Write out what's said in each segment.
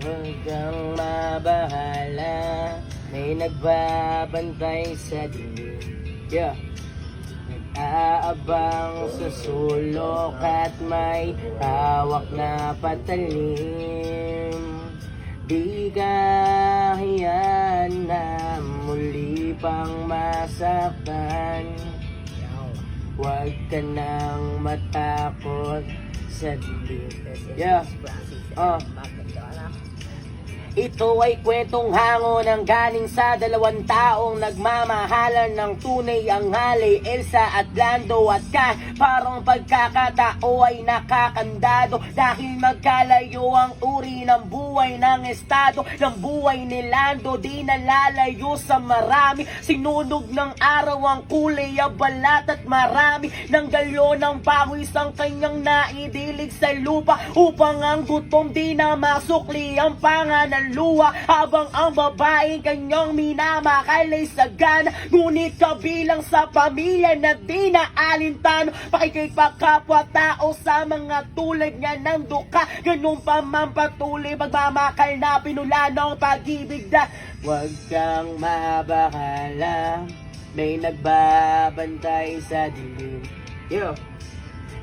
Huwag kang mabahala, may nagbabantay sa dilim. Yeah. Nag-aabang sa sulok at may hawak na patalim. Di ka hayaan na muli pang masaktan. Huwag ka nang matakot sa dilim. Yeah. Ito ay kwentong hango ng galing sa dalawang taong nagmamahalan ng tunay ang halay, Elsa at Lando. At parang pagkakatao ay nakakandado dahil magkalayo ang uri ng buhay ng estado. Ng buhay ni Lando di nalalayo sa marami, sinunog ng araw ang kulay, balat at marami ng galyo ng pawis ang kanyang naidilig sa lupa, upang ang gutom di na masukli ang panganan luha, habang ang babaeng kanyang minamakal ay sagana. Ngunit kabilang sa pamilya na di na alintano, pakikipagkapwa-tao sa mga tulad niya ng duka. Ganun pa man patuloy magmamakal na pinula ng pag-ibig na huwag kang mabahala, may nagbabantay sa dilim. Yo.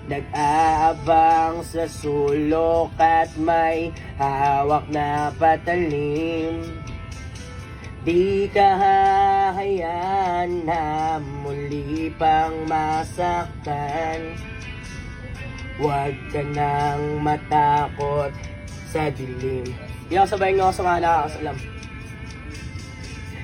Nag-aabang sa sulok at may hawak na patalim. Di ka hahayaan na muli pang masaktan. Huwag ka nang matakot sa dilim. Yung sabay nga ako sa mga nakakasalam.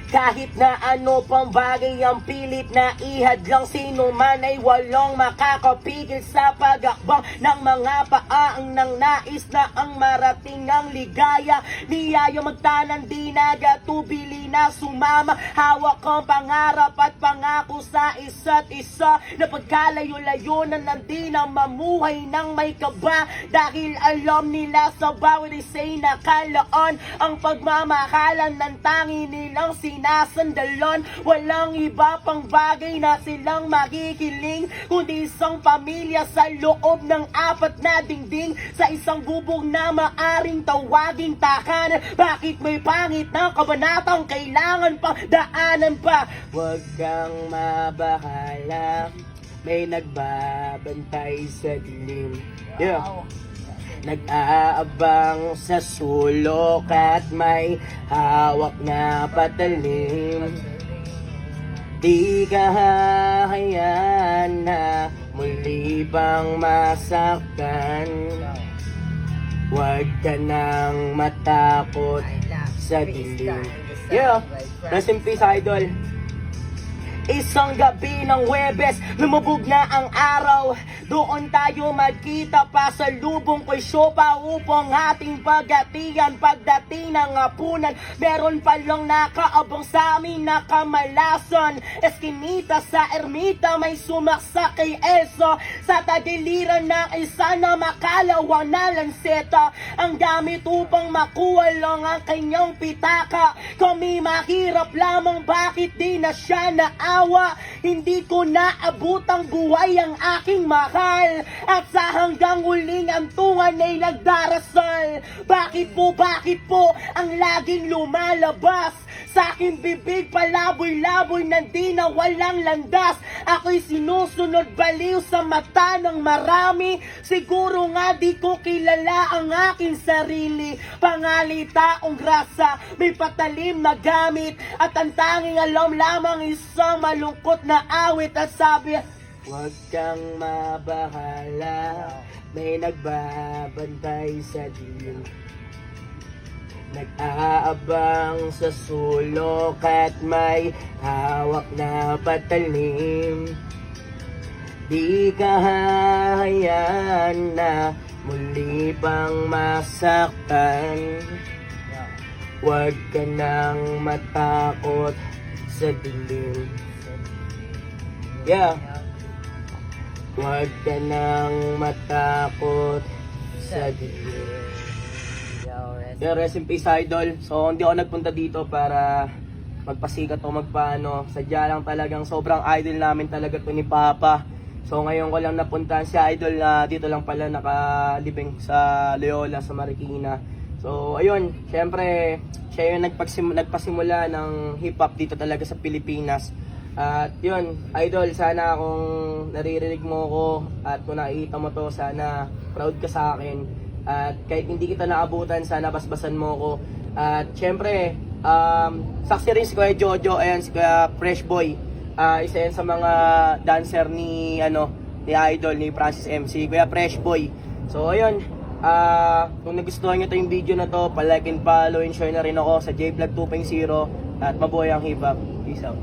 Kahit na ano pang bagay ang pilit na ihadlang, sino man ay walang makakapigil sa pag-akbang ng mga paang nang nais na ang marating ang ligaya. Niyaya magtanan di nagatubili na sumama, hawak ang pangarap at pangako sa isa't isa, na pagkalayo-layo na nandi na mamuhay ng may kaba. Dahil alam nila sa bawat isa'y nakalaan ang pagmamahalan ng tangi nilang sinasandalon. Walang iba pang bagay na silang makikiling, kundi isang pamilya sa loob ng apat na dingding, sa isang bubong na maaring tawaging tahanan. Bakit may pangit na kabanatang kailangan pang daanan pa? Huwag kang mabahala, may nagbabantay sa dilim. Yeah. Nag-aabang sa sulok at may hawak na patalim. Di ka hahayaan na muli pang masaktan. Huwag ka nang matakot sa dilim. Yeah, rest in peace, idol. Isang gabi ng Huwebes, lumubog na ang araw. Doon tayo magkita pa sa lubong ko'y siopa upang ating pagatian. Pagdating ng hapunan, meron palang nakaabang sa amin na kamalasan. Eskinita sa ermita, may sumaksa kay Elsa. Sa tagiliran ng isa na makalawang na lanseta, ang gamit upang makuha lang ang kanyang pitaka. Kami mahirap lamang, bakit di na siya naawa? Hindi ko naabot ang buhay ang aking mahal, at sa hanggang huling antungan ay nagdarasal. Bakit po ang laging lumalabas sa aking bibig, palaboy-laboy na di na walang landas? Ako'y sinusunod baliw sa mata ng marami. Siguro nga di ko kilala ang aking sarili. Pangalitaong grasa, may patalim na gamit, at ang tanging alam lamang isang malungkot na awit. At sabi, huwag kang mabahala, may nagbabantay sa dilim. Nag-aabang sa sulok at may hawak na patalim. Di ka hahayaan na muli pang masaktan. Huwag ka nang matakot sa dilim. Yeah. Huwag ka nang matakot sa dilim. Yeah, rest in peace, idol. So, hindi ako nagpunta dito para magpasikat o magpaano. Sadya lang talagang sobrang idol namin talaga to ni Papa. So, ngayon ko lang napuntahan si idol na dito lang pala nakalibing sa Loyola, sa Marikina. So, ayun, syempre, siya yung nagpasimula ng hip-hop dito talaga sa Pilipinas. At yun, idol, sana kung naririnig mo ko at kung nakikita mo to, sana proud ka sa akin. At kahit hindi kita naabutan, sana basbasan mo ko. At syempre, saksi rin si Kuya Jojo, ayan, si Kuya Fresh Boy. Isa yan sa mga dancer ni Idol, ni Francis MC, Kuya Fresh Boy. So, ayun, kung nagustuhan nyo to yung video na to, palike and follow and share na rin ako sa JVlog 2.0 at mabuhay ang hip hop. Peace out.